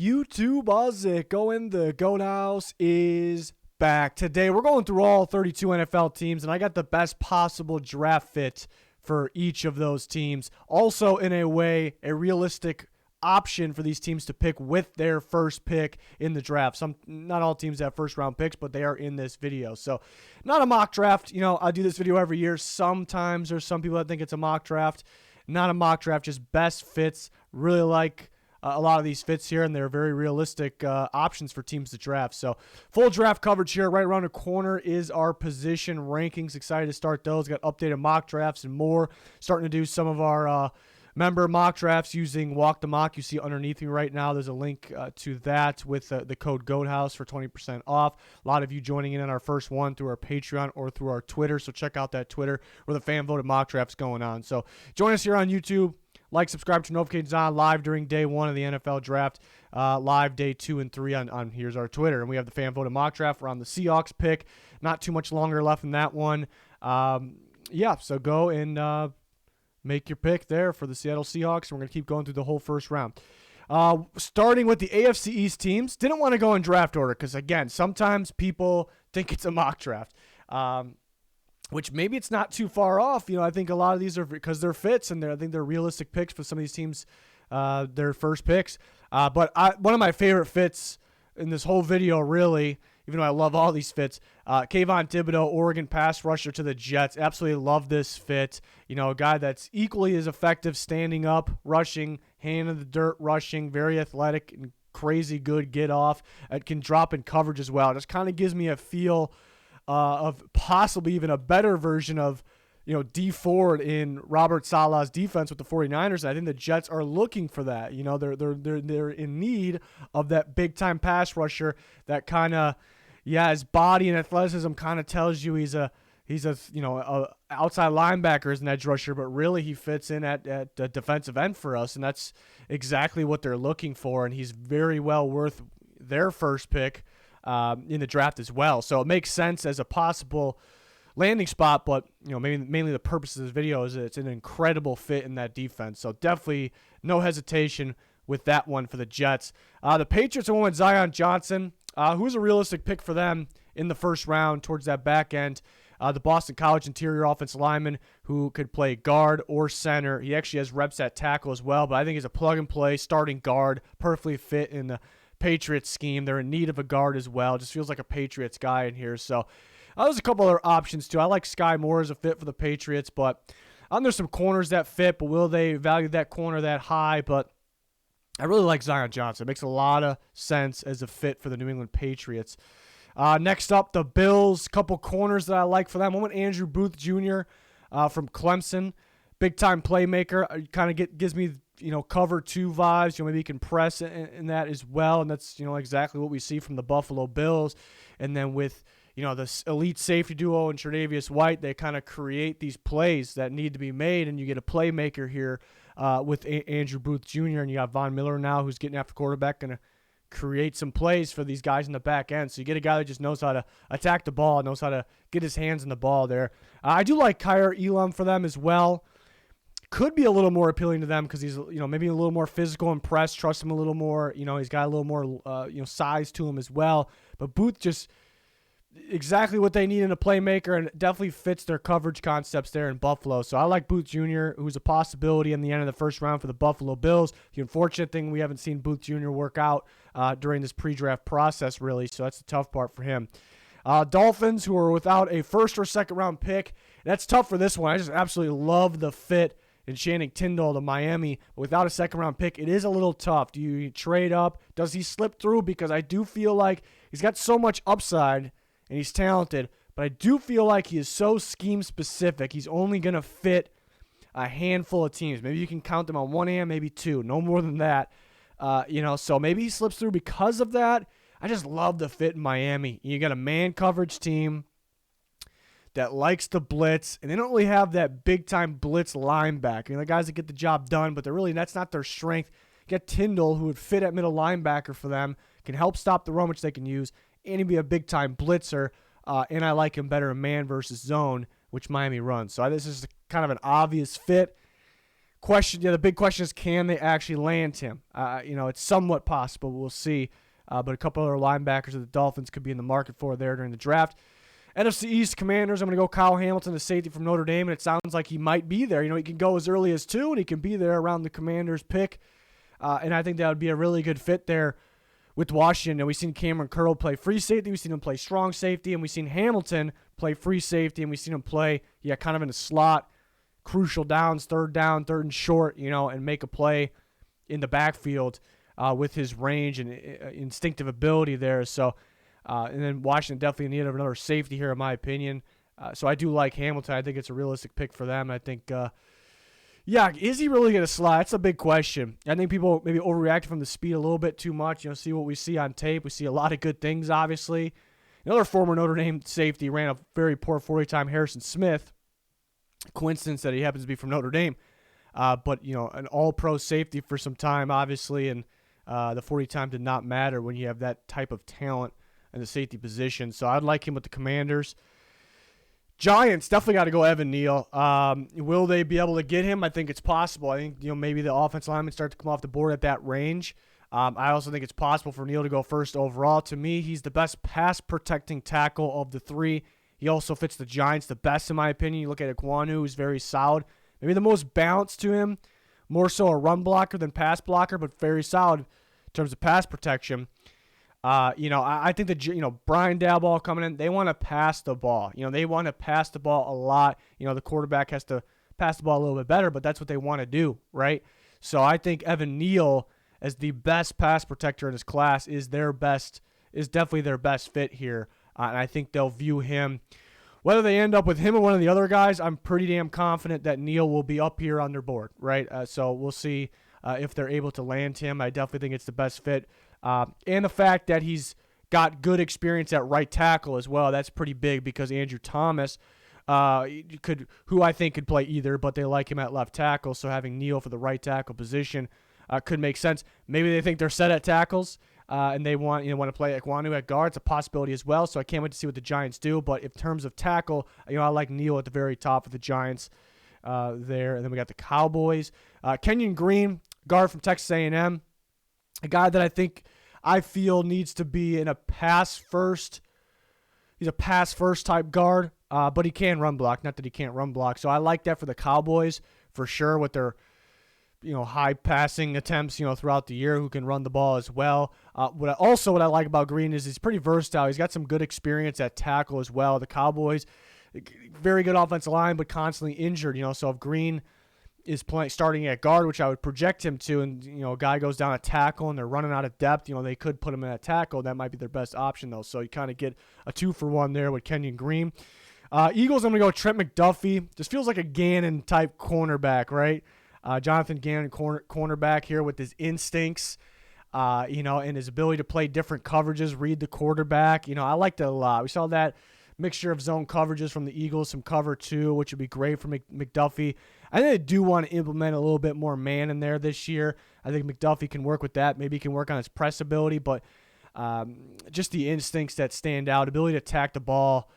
YouTube, how's it going? The Goat House is back. Today we're going through all 32 NFL teams, and I got the best possible draft fit for each of those teams. Also, in a way, a realistic option for these teams to pick with their first pick in the draft. Not all teams have first round picks, but they are in this video. So not a mock draft. I do this video every year. Sometimes there's some people that think it's a mock draft. Not a mock draft, just best fits. Really like a lot of these fits here, and they're very realistic options for teams to draft. So full draft coverage here. Right around the corner is our position rankings. Excited to start those. Got updated mock drafts and more. Starting to do some of our member mock drafts using Walk the Mock. You see underneath me right now, there's a link to that with the code GOATHOUSE for 20% off. A lot of you joining in on our first one through our Patreon or through our Twitter, so check out that Twitter where the fan voted mock draft's going on. So join us here on YouTube. Like, subscribe to notifications on, live during day 1 of the NFL draft, live day 2 and 3 on here's our Twitter. And we have the fan voted mock draft. We're on the Seahawks pick. Not too much longer left in that one. So go and make your pick there for the Seattle Seahawks. And we're going to keep going through the whole first round. Starting with the AFC East teams. Didn't want to go in draft order because, again, sometimes people think it's a mock draft. Which maybe it's not too far off. I think a lot of these are because they're fits, and I think they're realistic picks for some of these teams, their first picks. But one of my favorite fits in this whole video, really, even though I love all these fits, Kayvon Thibodeau, Oregon pass rusher to the Jets. Absolutely love this fit. A guy that's equally as effective standing up, rushing, hand in the dirt, rushing, very athletic and crazy good get off. It can drop in coverage as well. It just kind of gives me a feel of possibly even a better version of, D Ford in Robert Saleh's defense with the 49ers. And I think the Jets are looking for that. They're in need of that big time pass rusher that kind of, his body and athleticism kind of tells you he's a outside linebacker as an edge rusher, but really he fits in at defensive end for us, and that's exactly what they're looking for. And he's very well worth their first pick in the draft as well. So it makes sense as a possible landing spot, but mainly the purpose of this video is it's an incredible fit in that defense. So definitely no hesitation with that one for the Jets. The Patriots went with Zion Johnson, who's a realistic pick for them in the first round towards that back end. The Boston College interior offensive lineman who could play guard or center. He actually has reps at tackle as well, but I think he's a plug-and-play starting guard, perfectly fit in the Patriots scheme. They're in need of a guard as well. Just feels like a Patriots guy in here. So there's a couple other options too. I like Sky Moore as a fit for the Patriots, but there's some corners that fit, but will they value that corner that high? But I really like Zion Johnson. It makes a lot of sense as a fit for the New England Patriots. Next up, the Bills. Couple corners that I like for them. One with Andrew Booth Jr. From Clemson. Big-time playmaker. Kind of gives me cover 2 vibes. Maybe you can press in that as well, and that's exactly what we see from the Buffalo Bills. And then with this elite safety duo and Tre'Davious White, they kind of create these plays that need to be made, and you get a playmaker here with Andrew Booth Jr. and you got Von Miller now, who's getting after quarterback, going to create some plays for these guys in the back end. So you get a guy that just knows how to attack the ball, knows how to get his hands on the ball there. I do like Kyer Elam for them as well. Could be a little more appealing to them because he's, maybe a little more physical and press. Trust him a little more. He's got a little more, size to him as well. But Booth just exactly what they need in a playmaker, and it definitely fits their coverage concepts there in Buffalo. So I like Booth Jr., who's a possibility in the end of the first round for the Buffalo Bills. The unfortunate thing, we haven't seen Booth Jr. work out during this pre-draft process, really. So that's the tough part for him. Dolphins, who are without a first or second round pick. That's tough for this one. I just absolutely love the fit in Channing Tindall to Miami. Without a second-round pick, it is a little tough. Do you trade up? Does he slip through? Because I do feel like he's got so much upside, and he's talented, but I do feel like he is so scheme-specific. He's only going to fit a handful of teams. Maybe you can count them on one hand, maybe 2. No more than that. So maybe he slips through because of that. I just love the fit in Miami. You got a man coverage team that likes to blitz, and they don't really have that big-time blitz linebacker. The guys that get the job done, but that's not their strength. You got Tyndall, who would fit at middle linebacker for them, can help stop the run, which they can use, and he'd be a big-time blitzer, and I like him better in man versus zone, which Miami runs. So this is kind of an obvious fit. The big question is, can they actually land him? It's somewhat possible. We'll see. But a couple other linebackers of the Dolphins could be in the market for there during the draft. NFC East Commanders, I'm going to go Kyle Hamilton, the safety from Notre Dame, and it sounds like he might be there. He can go as early as 2, and he can be there around the Commanders' pick. And I think that would be a really good fit there with Washington. And we've seen Cameron Curl play free safety. We've seen him play strong safety. And we've seen Hamilton play free safety. And we've seen him play, kind of in a slot, crucial downs, third down, third and short, and make a play in the backfield with his range and instinctive ability there. So, and then Washington definitely needed another safety here, in my opinion. So I do like Hamilton. I think it's a realistic pick for them. I think, is he really going to slide? That's a big question. I think people maybe overreacted from the speed a little bit too much. See what we see on tape. We see a lot of good things, obviously. Another former Notre Dame safety ran a very poor 40 time, Harrison Smith. Coincidence that he happens to be from Notre Dame. But an all-pro safety for some time, obviously, and the 40 time did not matter when you have that type of talent in the safety position. So I'd like him with the Commanders. Giants, definitely got to go Evan Neal. Will they be able to get him? I think it's possible. I think maybe the offensive linemen start to come off the board at that range. I also think it's possible for Neal to go first overall. To me, he's the best pass-protecting tackle of the three. He also fits the Giants the best, in my opinion. You look at Ekwonu, who's very solid. Maybe the most balance to him, more so a run blocker than pass blocker, but very solid in terms of pass protection. I think that Brian Daboll coming in, they want to pass the ball. They want to pass the ball a lot. The quarterback has to pass the ball a little bit better, but that's what they want to do, right? So I think Evan Neal, as the best pass protector in his class, is definitely their best fit here. And I think they'll view him. Whether they end up with him or one of the other guys, I'm pretty damn confident that Neal will be up here on their board, right? So we'll see if they're able to land him. I definitely think it's the best fit. And the fact that he's got good experience at right tackle as well, that's pretty big because Andrew Thomas, who I think could play either, but they like him at left tackle, so having Neal for the right tackle position could make sense. Maybe they think they're set at tackles, and they want to play Ekwonu at guard. It's a possibility as well, so I can't wait to see what the Giants do. But in terms of tackle, I like Neal at the very top of the Giants there. And then we got the Cowboys. Kenyon Green, guard from Texas A&M, a guy that I feel needs to be in a pass first. He's a pass first type guard, but he can run block. Not that he can't run block. So I like that for the Cowboys for sure with their high passing attempts, throughout the year, who can run the ball as well. What I like about Green is he's pretty versatile. He's got some good experience at tackle as well. The Cowboys, very good offensive line, but constantly injured, so if Green is starting at guard, which I would project him to, and, a guy goes down a tackle and they're running out of depth, they could put him in a tackle. That might be their best option, though. So you kind of get a 2-for-1 there with Kenyon Green. Eagles, I'm going to go Trent McDuffie. Just feels like a Gannon-type cornerback, right? Jonathan Gannon, cornerback here with his instincts, and his ability to play different coverages, read the quarterback. I like that a lot. We saw that mixture of zone coverages from the Eagles, some cover two, which would be great for McDuffie. I think they do want to implement a little bit more man in there this year. I think McDuffie can work with that. Maybe he can work on his press ability, but just the instincts that stand out, ability to attack the ball,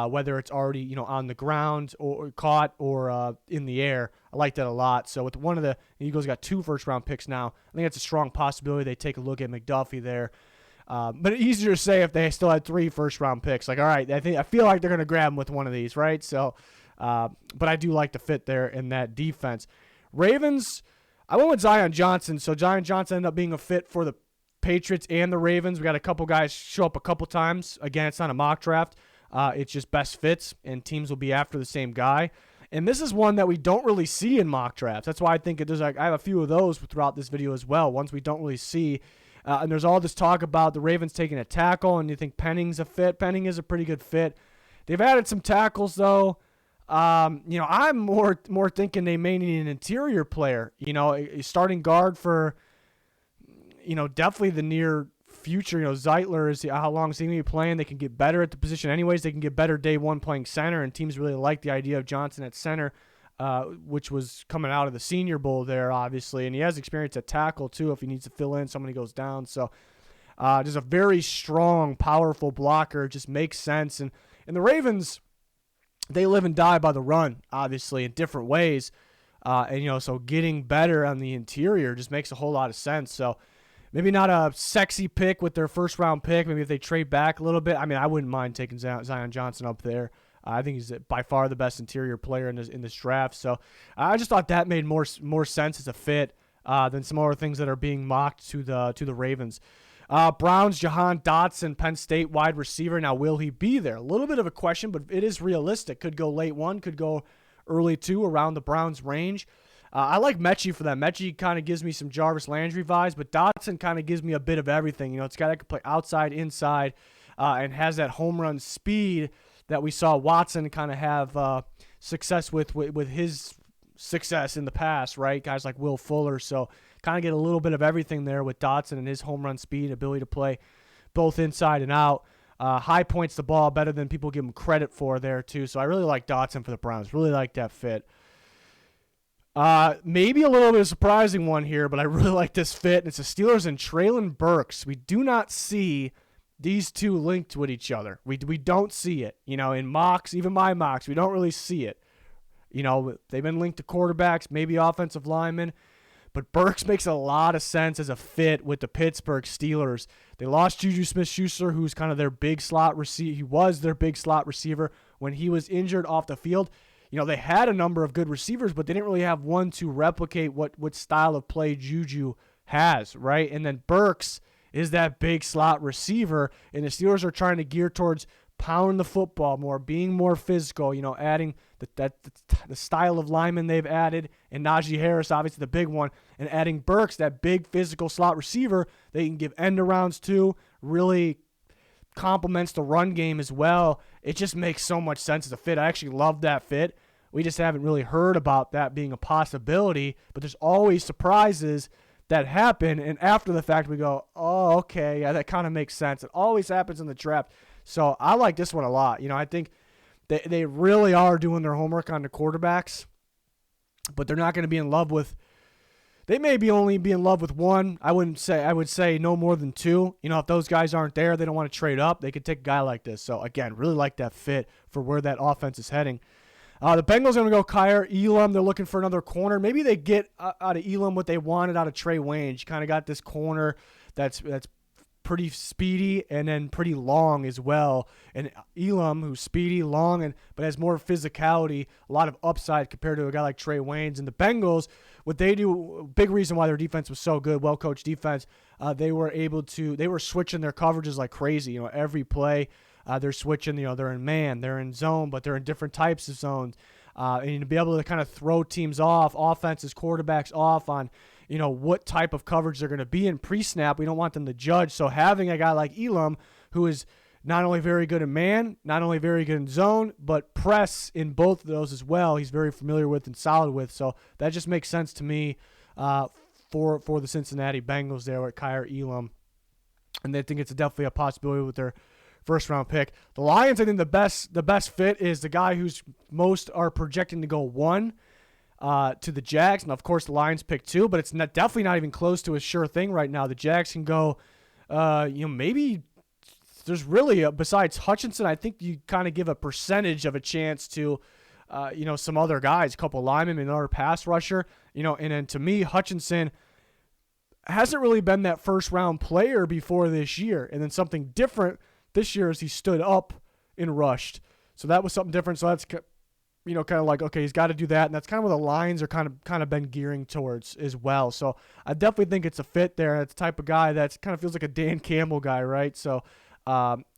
whether it's already on the ground or caught or in the air. I like that a lot. So with one of the Eagles got 2 first-round picks now. I think that's a strong possibility they take a look at McDuffie there. But easier to say if they still had 3 first-round picks. Like, all right, I feel like they're going to grab him with one of these, right? So, but I do like the fit there in that defense. Ravens, I went with Zion Johnson. So Zion Johnson ended up being a fit for the Patriots and the Ravens. We got a couple guys show up a couple times. Again, it's not a mock draft. It's just best fits, and teams will be after the same guy. And this is one that we don't really see in mock drafts. That's why I think I have a few of those throughout this video as well, ones we don't really see. And there's all this talk about the Ravens taking a tackle, and you think Penning's a fit. Penning is a pretty good fit. They've added some tackles, though. I'm more thinking they may need an interior player. A starting guard for, definitely the near future. Zeitler is how long is he going to be playing? They can get better at the position anyways. They can get better day one playing center, and teams really like the idea of Johnson at center, which was coming out of the Senior Bowl there, obviously. And he has experience at tackle, too, if he needs to fill in, somebody goes down. So just a very strong, powerful blocker. Just makes sense. And the Ravens, they live and die by the run, obviously, in different ways. And so getting better on the interior just makes a whole lot of sense. So maybe not a sexy pick with their first round pick. Maybe if they trade back a little bit. I mean, I wouldn't mind taking Zion Johnson up there. I think he's by far the best interior player in this draft. So I just thought that made more sense as a fit than some other things that are being mocked to the Ravens. Browns, Jahan Dotson, Penn State wide receiver. Now, will he be there? A little bit of a question, but it is realistic. Could go late 1, could go early 2, around the Browns range. I like Mechie for that. Mechie kind of gives me some Jarvis Landry vibes, but Dotson kind of gives me a bit of everything. It's a guy that can play outside, inside, and has that home run speed that we saw Watson kind of have success with his success in the past, right? Guys like Will Fuller. So kind of get a little bit of everything there with Dotson and his home run speed, ability to play both inside and out. High points the ball better than people give him credit for there too. So I really like Dotson for the Browns. Really like that fit. Maybe a little bit of a surprising one here, but I really like this fit. It's the Steelers and Treylon Burks. We do not see these two linked with each other. We don't see it. In mocks, even my mocks, we don't really see it. They've been linked to quarterbacks, maybe offensive linemen. But Burks makes a lot of sense as a fit with the Pittsburgh Steelers. They lost Juju Smith-Schuster, who's kind of their big slot receiver. He was their big slot receiver when he was injured off the field. They had a number of good receivers, but they didn't really have one to replicate what style of play Juju has, right? And then Burks is that big slot receiver, and the Steelers are trying to gear towards pounding the football more, being more physical, adding the style of lineman they've added, and Najee Harris, obviously the big one, and adding Burks, that big physical slot receiver they can give end arounds to, really complements the run game as well. It just makes so much sense as a fit. I actually love that fit. We just haven't really heard about that being a possibility, but there's always surprises that happen, and after the fact we go, oh, okay, yeah, that kind of makes sense. It always happens in the draft. So I like this one a lot. I think they really are doing their homework on the quarterbacks, but they're not going to be in love with – they may only be in love with one. I would say no more than two. If those guys aren't there, they don't want to trade up. They could take a guy like this. So, again, really like that fit for where that offense is heading. The Bengals are going to go Kyer Elam. They're looking for another corner. Maybe they get out of Elam what they wanted out of Trey Waynes. You kind of got this corner that's pretty speedy and then pretty long as well. And Elam, who's speedy, long, but has more physicality, a lot of upside compared to a guy like Trey Waynes. And the Bengals, what they do, big reason why their defense was so good, well-coached defense, they were switching their coverages like crazy. Every play they're switching, they're in man, they're in zone, but they're in different types of zones. And to be able to kind of throw teams off, offenses, quarterbacks off on, what type of coverage they're going to be in pre-snap. We don't want them to judge. So having a guy like Elam, who is not only very good in man, not only very good in zone, but press in both of those as well, he's very familiar with and solid with. So that just makes sense to me for the Cincinnati Bengals there with Kyer Elam. And they think it's definitely a possibility with their first-round pick. The Lions, I think the best fit is the guy who's most are projecting to go 1 to the Jags. And, of course, the Lions pick 2, but it's definitely not even close to a sure thing right now. The Jags can go, maybe there's really, besides Hutchinson, I think you kind of give a percentage of a chance to, some other guys, a couple linemen, another pass rusher. And then to me, Hutchinson hasn't really been that first-round player before this year. And then something different this year is he stood up and rushed. So that was something different. So that's, kind of like, okay, he's got to do that. And that's kind of where the Lions are kind of been gearing towards as well. So I definitely think it's a fit there. It's the type of guy that kind of feels like a Dan Campbell guy, right? So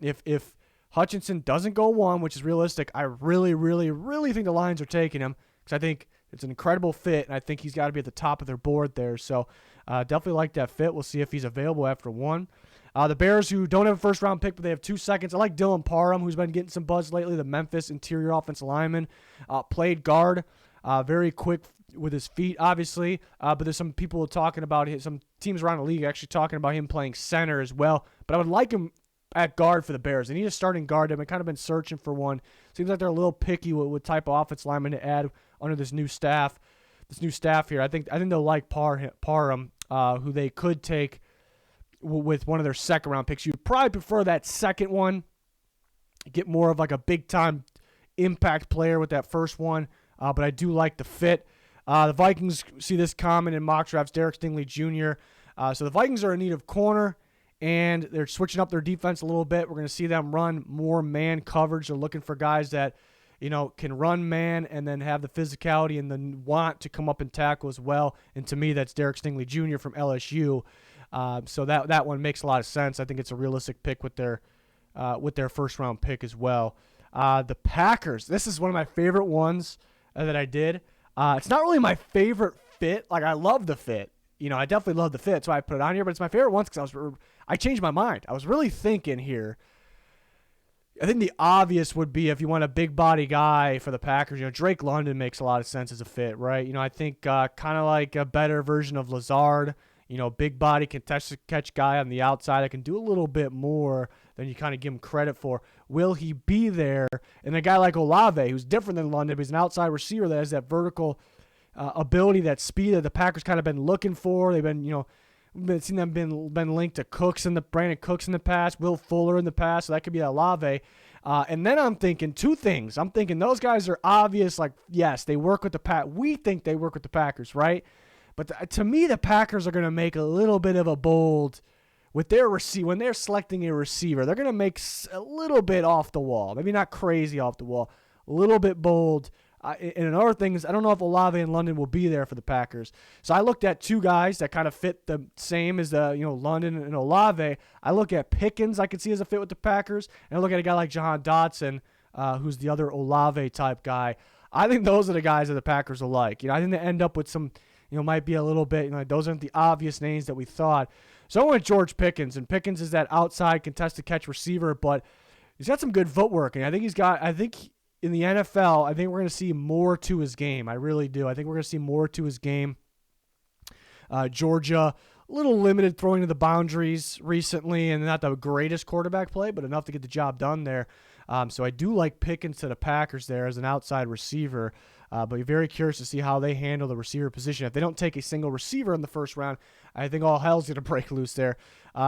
if Hutchinson doesn't go 1, which is realistic, I really, really, really think the Lions are taking him because I think it's an incredible fit, and I think he's got to be at the top of their board there. So definitely like that fit. We'll see if he's available after 1. The Bears, who don't have a first-round pick, but they have 2 seconds. I like Dylan Parham, who's been getting some buzz lately, the Memphis interior offensive lineman. Played guard, very quick with his feet, obviously. But there's some people talking about it, some teams around the league actually talking about him playing center as well. But I would like him at guard for the Bears. They need a starting guard. They've kind of been searching for one. Seems like they're a little picky with what type of offensive lineman to add under this new staff. Here. I think they'll like Parham, who they could take with one of their second-round picks. You'd probably prefer that second one, get more of like a big-time impact player with that first one, but I do like the fit. The Vikings see this common in mock drafts. Derek Stingley Jr. So the Vikings are in need of corner, and they're switching up their defense a little bit. We're going to see them run more man coverage. They're looking for guys that, can run man and then have the physicality and then want to come up and tackle as well. And to me, that's Derek Stingley Jr. from LSU. So that one makes a lot of sense. I think it's a realistic pick with their first round pick as well. The Packers. This is one of my favorite ones that I did. It's not really my favorite fit. Like, I love the fit. I definitely love the fit, so I put it on here. But it's my favorite ones because I changed my mind. I was really thinking here. I think the obvious would be if you want a big body guy for the Packers. Drake London makes a lot of sense as a fit, right? I think kind of like a better version of Lazard. Big body contested catch guy on the outside. I can do a little bit more than you kind of give him credit for. Will he be there? And a guy like Olave, who's different than London, but he's an outside receiver that has that vertical ability, that speed that the Packers kind of been looking for. They've been, we've been seeing them been linked to Brandon Cooks in the past, Will Fuller in the past, so that could be Olave. And then I'm thinking two things. I'm thinking those guys are obvious, like, yes, they work with the Packers. We think they work with the Packers, right? But to me, the Packers are going to make a little bit of a bold with their when they're selecting a receiver. They're going to make a little bit off the wall, maybe not crazy off the wall, a little bit bold. And another thing is, I don't know if Olave and London will be there for the Packers. So I looked at two guys that kind of fit the same as London and Olave. I look at Pickens, I could see as a fit with the Packers, and I look at a guy like Jahan Dotson, who's the other Olave type guy. I think those are the guys that the Packers will like. I think they end up with some. Might be a little bit, those aren't the obvious names that we thought. So I went with George Pickens, and Pickens is that outside contested catch receiver, but he's got some good footwork, and I think in the NFL, I think we're going to see more to his game. I really do. I think we're going to see more to his game. Georgia, a little limited throwing to the boundaries recently, and not the greatest quarterback play, but enough to get the job done there. So I do like Pickens to the Packers there as an outside receiver. But you're very curious to see how they handle the receiver position. If they don't take a single receiver in the first round, I think all hell's going to break loose there.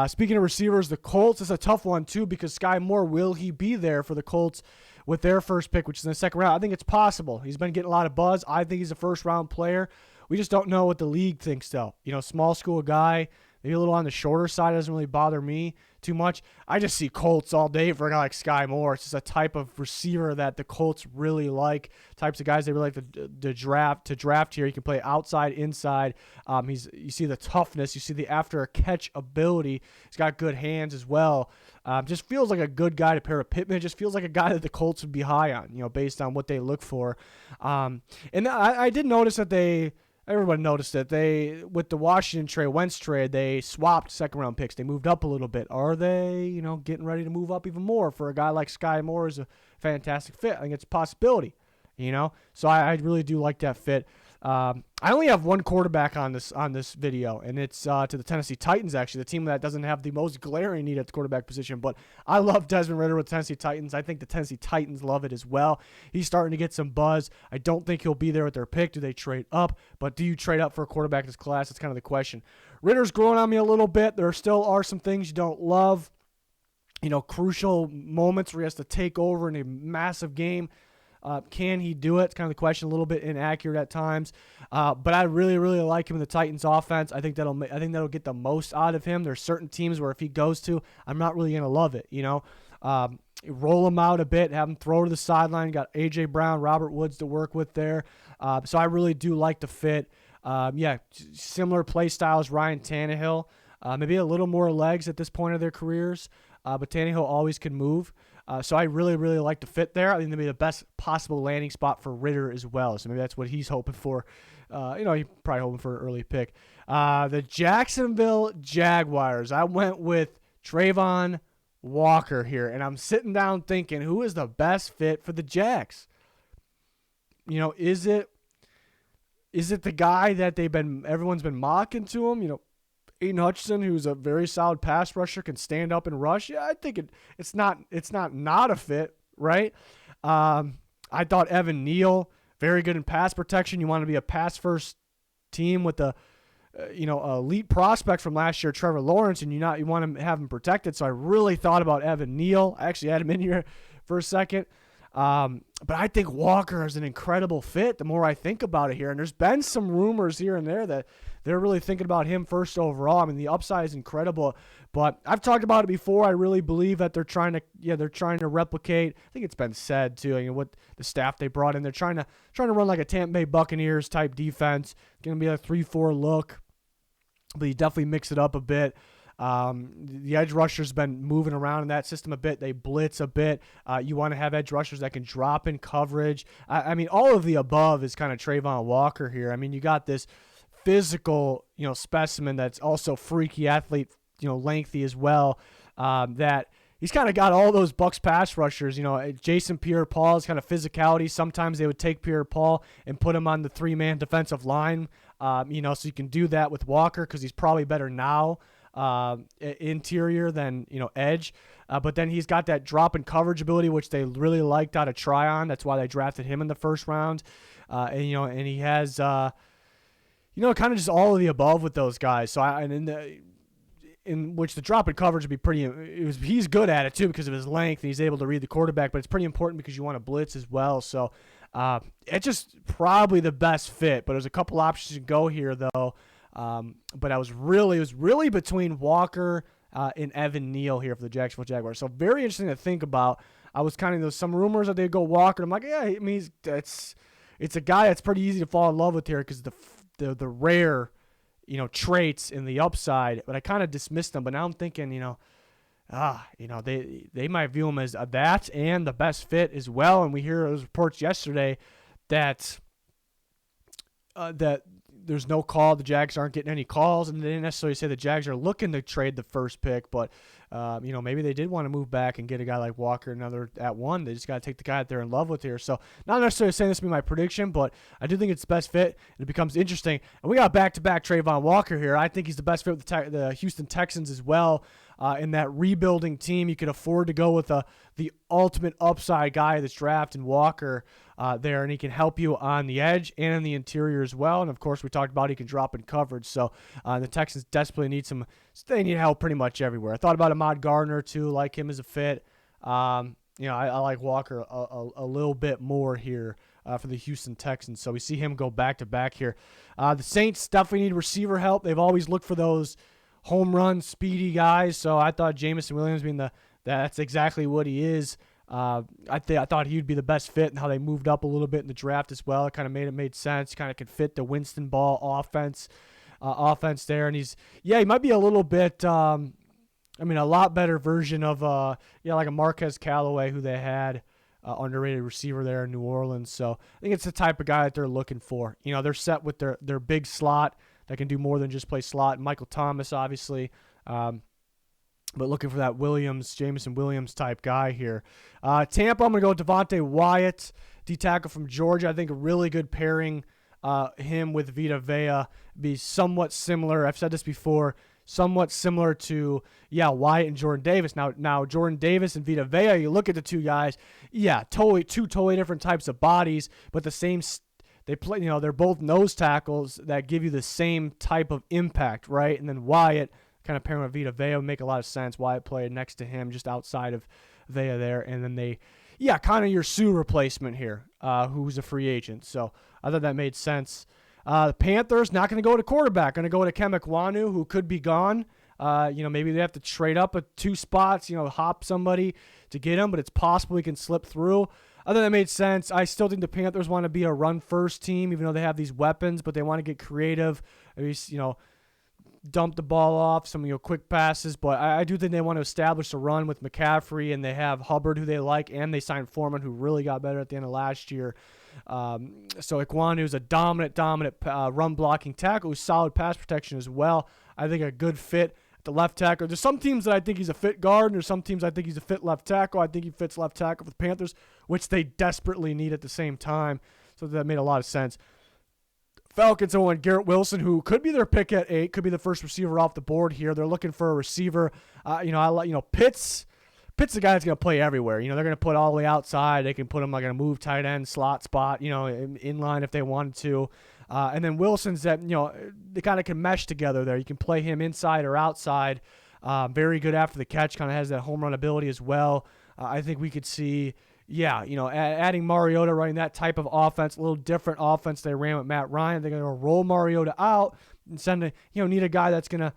Speaking of receivers, the Colts is a tough one too because Sky Moore, will he be there for the Colts with their first pick, which is in the second round? I think it's possible. He's been getting a lot of buzz. I think he's a first-round player. We just don't know what the league thinks, though. Small school guy, maybe a little on the shorter side, doesn't really bother me too much. I just see Colts all day for a guy like Sky Moore. It's just a type of receiver that the Colts really like, types of guys they really like to draft here. He can play outside, inside. You see the toughness. You see the after-catch ability. He's got good hands as well. Just feels like a good guy to pair with Pittman. It just feels like a guy that the Colts would be high on, based on what they look for. And I did notice that everyone noticed that with the Washington Wentz trade, they swapped second-round picks. They moved up a little bit. Are they, getting ready to move up even more for a guy like Sky Moore? Is a fantastic fit. I think it's a possibility, So I really do like that fit. I only have one quarterback on this video, and it's to the Tennessee Titans, actually, the team that doesn't have the most glaring need at the quarterback position. But I love Desmond Ridder with Tennessee Titans. I think the Tennessee Titans love it as well. He's starting to get some buzz. I don't think he'll be there with their pick. Do they trade up? But do you trade up for a quarterback in this class? That's kind of the question. Ridder's growing on me a little bit. There still are some things you don't love. Crucial moments where he has to take over in a massive game. Can he do it? It's kind of the question, a little bit inaccurate at times. But I really, really like him in the Titans offense. I think that'll get the most out of him. There's certain teams where if he goes to, I'm not really going to love it, roll him out a bit, have him throw to the sideline. Got A.J. Brown, Robert Woods to work with there. So I really do like the fit. Similar play style as Ryan Tannehill. Maybe a little more legs at this point of their careers. But Tannehill always can move. So I really, really like the fit there. I think that'd be the best possible landing spot for Ridder as well. So maybe that's what he's hoping for. He's probably hoping for an early pick. The Jacksonville Jaguars. I went with Trayvon Walker here, and I'm sitting down thinking, who is the best fit for the Jags? Is it the guy that everyone's been mocking to him? Aiden Hutchinson, who's a very solid pass rusher, can stand up and rush. Yeah, I think it's not a fit, right? I thought Evan Neal, very good in pass protection. You want to be a pass-first team with the elite prospect from last year, Trevor Lawrence, and you want to have him protected. So I really thought about Evan Neal. I actually had him in here for a second. But I think Walker is an incredible fit the more I think about it here. And there's been some rumors here and there that they're really thinking about him first overall. I mean, the upside is incredible. But I've talked about it before. I really believe that they're trying to replicate. I think it's been said too. What the staff they brought in, they're trying to run like a Tampa Bay Buccaneers type defense. Going to be a 3-4 look, but you definitely mix it up a bit. The edge rusher's been moving around in that system a bit. They blitz a bit. You want to have edge rushers that can drop in coverage. I mean, all of the above is kind of Trayvon Walker here. I mean, you got this physical, specimen that's also freaky athlete, lengthy as well. That he's kind of got all those Bucs pass rushers. Jason Pierre-Paul's kind of physicality. Sometimes they would take Pierre-Paul and put him on the 3-man defensive line. So you can do that with Walker because he's probably better now. Interior than edge, but then he's got that drop in coverage ability, which they really liked out of Tryon. That's why they drafted him in the first round, and he has kind of just all of the above with those guys. So in which the drop in coverage would be pretty. He's good at it too because of his length and he's able to read the quarterback, but it's pretty important because you want to blitz as well. So it's just probably the best fit. But there's a couple options to go here though. But it was really between Walker and Evan Neal here for the Jacksonville Jaguars. So very interesting to think about. I was kind of there's some rumors that they'd go Walker. I'm like, yeah, I mean, it's a guy that's pretty easy to fall in love with here because the rare, traits in the upside. But I kind of dismissed them. But now I'm thinking, they might view him as that and the best fit as well. And we hear those reports yesterday that there's no call. The Jags aren't getting any calls, and they didn't necessarily say the Jags are looking to trade the first pick, but maybe they did want to move back and get a guy like Walker another at 1. They just got to take the guy that they're in love with here. So not necessarily saying this will be my prediction, but I do think it's the best fit, and it becomes interesting. And we got back-to-back Trayvon Walker here. I think he's the best fit with the Houston Texans as well. In that rebuilding team, you could afford to go with the ultimate upside guy of this draft in Walker there, and he can help you on the edge and in the interior as well. And, of course, we talked about he can drop in coverage. So the Texans desperately need they need help pretty much everywhere. I thought about Ahmad Gardner, too, like him as a fit. I like Walker a little bit more here for the Houston Texans. So we see him go back-to-back here. The Saints definitely need receiver help. They've always looked for those home run speedy guys, so I thought Jameson Williams that's exactly what he is. I thought he would be the best fit and how they moved up a little bit in the draft as well. It kind of made sense. Kind of could fit the Winston Ball offense there, and he might be a little bit. A lot better version of like a Marquez Callaway who they had. Underrated receiver there in New Orleans. So I think it's the type of guy that they're looking for. They're set with their big slot that can do more than just play slot. Michael Thomas, obviously. But looking for that Jameson Williams type guy here. Tampa, I'm going to go with Devontae Wyatt, D-tackle from Georgia. I think a really good pairing, him with Vita Vea, be somewhat similar. I've said this before, somewhat similar to, Wyatt and Jordan Davis. Now Jordan Davis and Vita Vea, you look at the two guys, two totally different types of bodies, but the same they play, they're both nose tackles that give you the same type of impact, right? And then Wyatt, kind of pairing with Vita Vea would make a lot of sense. Wyatt played next to him, just outside of Vea there. And then kind of your Sue replacement here, who's a free agent. So I thought that made sense. The Panthers, not going to go to quarterback. Going to go to Kemik Wanu, who could be gone. Maybe they have to trade up 2 spots, hop somebody to get him, but it's possible he can slip through. I thought that made sense. I still think the Panthers want to be a run-first team, even though they have these weapons, but they want to get creative, at least, dump the ball off, some quick passes. But I do think they want to establish a run with McCaffrey, and they have Hubbard, who they like, and they signed Foreman, who really got better at the end of last year. So Ikwonu is a dominant run-blocking tackle who's solid pass protection as well. I think a good fit at the left tackle. There's some teams that I think he's a fit guard, and there's some teams I think he's a fit left tackle. I think he fits left tackle for the Panthers, which they desperately need at the same time. So that made a lot of sense. Falcons and Garrett Wilson, who could be their pick at 8, could be the first receiver off the board here. They're looking for a receiver. Pitt's the guy that's going to play everywhere. They're going to put all the way outside. They can put him like in a move tight end slot spot, in line if they wanted to. And then Wilson's that, they kind of can mesh together there. You can play him inside or outside. Very good after the catch, kind of has that home run ability as well. I think we could see, yeah, adding Mariota, running that type of offense, a little different offense they ran with Matt Ryan. They're going to roll Mariota out and need a guy that's going to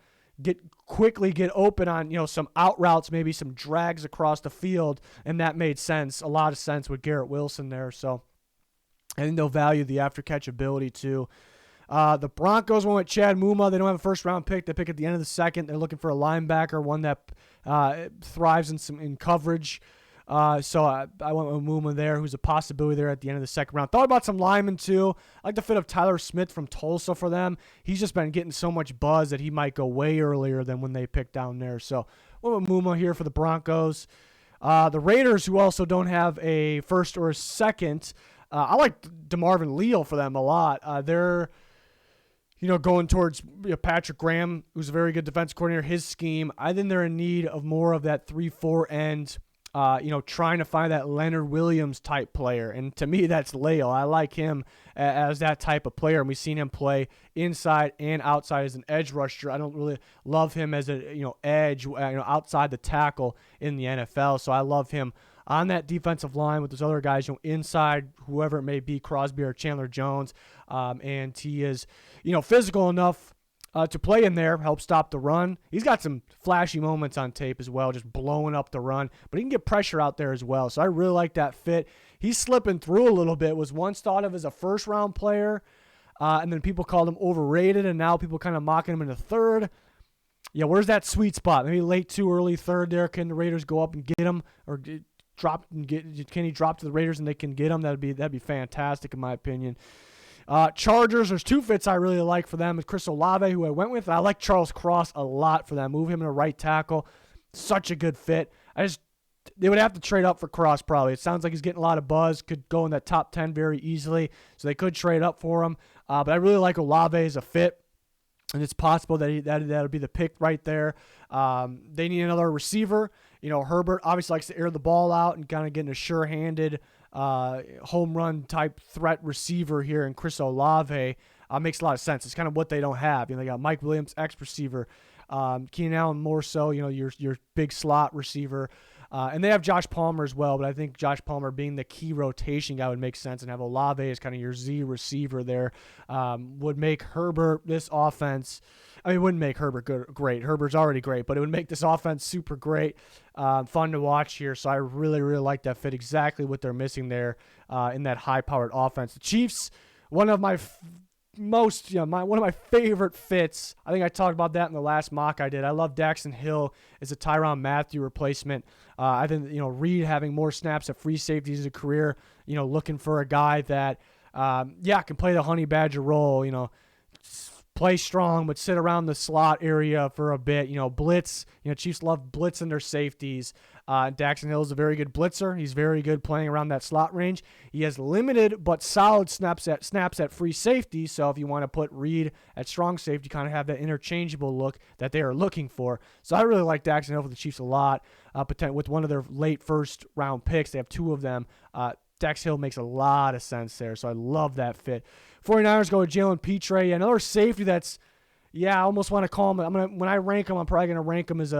quickly get open on, some out routes, maybe some drags across the field, and that made sense, a lot of sense with Garrett Wilson there. So I think they'll value the after-catch ability too. The Broncos went with Chad Muma. They don't have a first-round pick. They pick at the end of the second. They're looking for a linebacker, one that thrives in coverage. So I went with Muma there, who's a possibility there at the end of the second round. Thought about some linemen too. I like the fit of Tyler Smith from Tulsa for them. He's just been getting so much buzz that he might go way earlier than when they picked down there. So went with Muma here for the Broncos. The Raiders, who also don't have a first or a second, I like DeMarvin Leal for them a lot. They're going towards Patrick Graham, who's a very good defense coordinator, his scheme. I think they're in need of more of that 3-4 end, trying to find that Leonard Williams type player. And to me, that's Leal. I like him as that type of player. And we've seen him play inside and outside as an edge rusher. I don't really love him as a, edge, outside the tackle in the NFL. So I love him on that defensive line with those other guys, inside, whoever it may be, Crosby or Chandler Jones. And he is, physical enough to play in there, help stop the run. He's got some flashy moments on tape as well, just blowing up the run. But he can get pressure out there as well. So I really like that fit. He's slipping through a little bit. Was once thought of as a first-round player, and then people called him overrated, and now people kind of mocking him in the third. Yeah, where's that sweet spot? Maybe late 2, early third there. Can the Raiders go up and get him, or can he drop to the Raiders and they can get him? That'd be fantastic in my opinion. Chargers, there's 2 fits I really like for them. It's Chris Olave, who I went with. I like Charles Cross a lot for them. Move him in a right tackle. Such a good fit. They would have to trade up for Cross probably. It sounds like he's getting a lot of buzz. Could go in that top 10 very easily. So they could trade up for him. But I really like Olave as a fit. And it's possible that that'll be the pick right there. They need another receiver. Herbert obviously likes to air the ball out and kind of get a sure-handed home run type threat receiver here. And Chris Olave makes a lot of sense. It's kind of what they don't have. They got Mike Williams, ex-receiver. Keenan Allen more so, your big slot receiver. And they have Josh Palmer as well, but I think Josh Palmer being the key rotation guy would make sense, and have Olave as kind of your Z receiver there would make Herbert, this offense, it wouldn't make Herbert great. Herbert's already great, but it would make this offense super great, fun to watch here. So I really, really like that fit, exactly what they're missing there in that high-powered offense. The Chiefs, one of my one of my favorite fits. I think I talked about that in the last mock I did. I love Daxton Hill as a Tyrann Mathieu replacement. I think Reed having more snaps at free safety as a career. Looking for a guy that can play the honey badger role. Play strong, but sit around the slot area for a bit. Blitz. Chiefs love blitzing their safeties. Daxton Hill is a very good blitzer. He's very good playing around that slot range. He has limited but solid snaps at free safety. So if you want to put Reed at strong safety, kind of have that interchangeable look that they are looking for. So I really like Daxton Hill for the Chiefs a lot. With one of their late first round picks, they have 2 of them. Dax Hill makes a lot of sense there, so I love that fit. 49ers go with Jalen Petre, another safety that's, I almost want to call him. When I rank him, I'm probably going to rank him as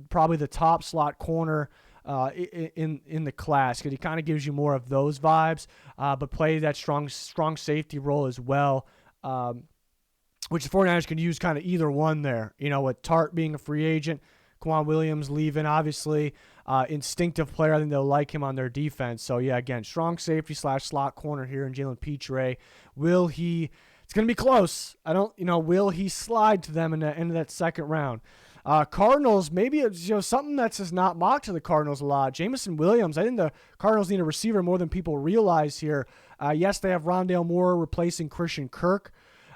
probably the top slot corner in the class, because he kind of gives you more of those vibes, but play that strong safety role as well, which the 49ers can use kind of either one there. With Tart being a free agent, Quan Williams leaving, obviously. Instinctive player. I think they'll like him on their defense. So, again, strong safety / slot corner here in Jalen Petre. It's going to be close. Will he slide to them in the end of that second round? Cardinals, maybe it's something that's just not mocked to the Cardinals a lot. Jameson Williams, I think the Cardinals need a receiver more than people realize here. Yes, they have Rondale Moore replacing Christian Kirk.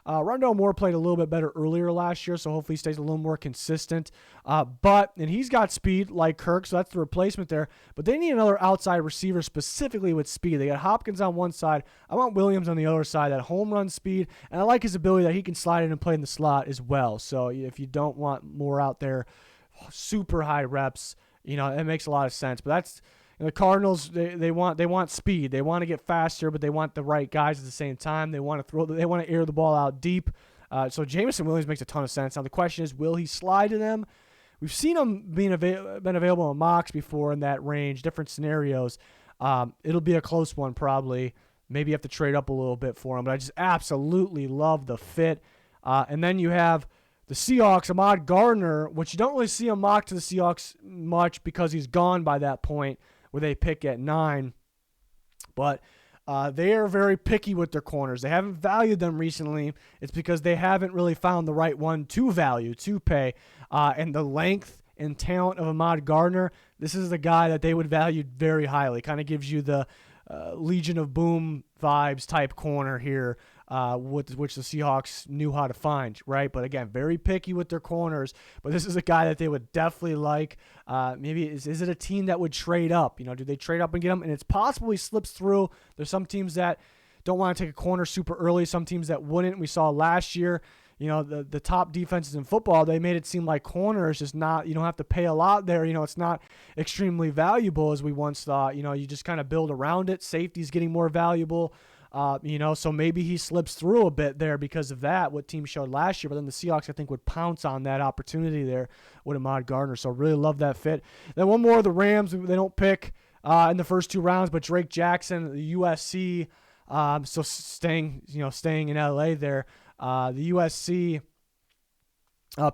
Rondale Moore played a little bit better earlier last year, so hopefully he stays a little more consistent. And he's got speed like Kirk, so that's the replacement there. But they need another outside receiver specifically with speed. They got Hopkins on one side. I want Williams on the other side, that home run speed. And I like his ability that he can slide in and play in the slot as well. So if you don't want more out there, super high reps, it makes a lot of sense. But that's... The Cardinals, they want speed. They want to get faster, but they want the right guys at the same time. They want to air the ball out deep. So Jameson Williams makes a ton of sense. Now the question is, will he slide to them? We've seen him been available in mocks before in that range, different scenarios. It'll be a close one probably. Maybe you have to trade up a little bit for him, but I just absolutely love the fit. And then you have the Seahawks, Ahmad Gardner, which you don't really see him mocked to the Seahawks much because he's gone by that point where they pick at 9. But they are very picky with their corners. They haven't valued them recently. It's because they haven't really found the right one to value, to pay. And the length and talent of Ahmad Gardner, this is the guy that they would value very highly. Kind of gives you the Legion of Boom vibes type corner here, which the Seahawks knew how to find, right? But again, very picky with their corners. But this is a guy that they would definitely like. Maybe is it a team that would trade up? Do they trade up and get him? And it's possible he slips through. There's some teams that don't want to take a corner super early. Some teams that wouldn't. We saw last year. The top defenses in football, they made it seem like corner is just not, you don't have to pay a lot there. It's not extremely valuable as we once thought. You just kind of build around it. Safety's getting more valuable, so maybe he slips through a bit there because of that, what teams showed last year. But then the Seahawks, I think, would pounce on that opportunity there with Ahmad Gardner. So really love that fit. Then one more, the Rams, they don't pick in the first 2 rounds, but Drake Jackson, the USC, so staying in LA there. The USC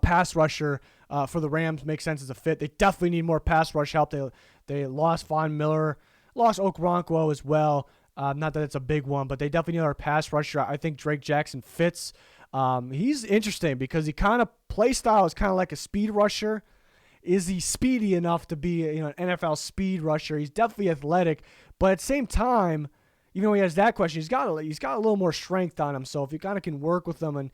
pass rusher for the Rams makes sense as a fit. They definitely need more pass rush help. They lost Von Miller, lost Okoronkwo as well. Not that it's a big one, but they definitely need our pass rusher. I think Drake Jackson fits. He's interesting because he kind of play style is kind of like a speed rusher. Is he speedy enough to be an NFL speed rusher? He's definitely athletic, but at the same time, even though he has that question, he's got a little more strength on him. So if you kind of can work with him and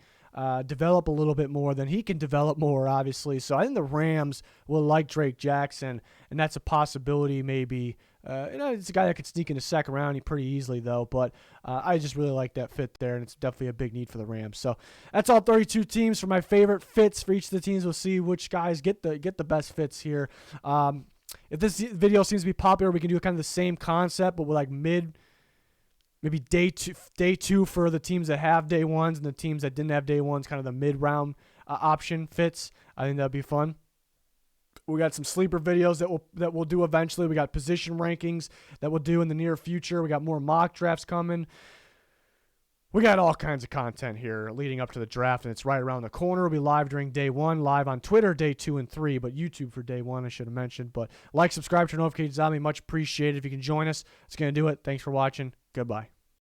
develop a little bit more, then he can develop more, obviously. So I think the Rams will like Drake Jackson, and that's a possibility maybe. It's a guy that could sneak in the second round pretty easily, though. But I just really like that fit there, and it's definitely a big need for the Rams. So that's all 32 teams for my favorite fits for each of the teams. We'll see which guys get the best fits here. If this video seems to be popular, we can do kind of the same concept, but with like maybe day two for the teams that have day ones and the teams that didn't have day ones, kind of the mid-round option fits. I think that'd be fun. We got some sleeper videos that we'll do eventually. We got position rankings that we'll do in the near future. We got more mock drafts coming. We got all kinds of content here leading up to the draft, and it's right around the corner. We'll be live during day 1, live on Twitter day 2 and 3, but YouTube for day 1, I should have mentioned. But like, subscribe, turn notifications on me. Much appreciated. If you can join us, it's going to do it. Thanks for watching. Goodbye.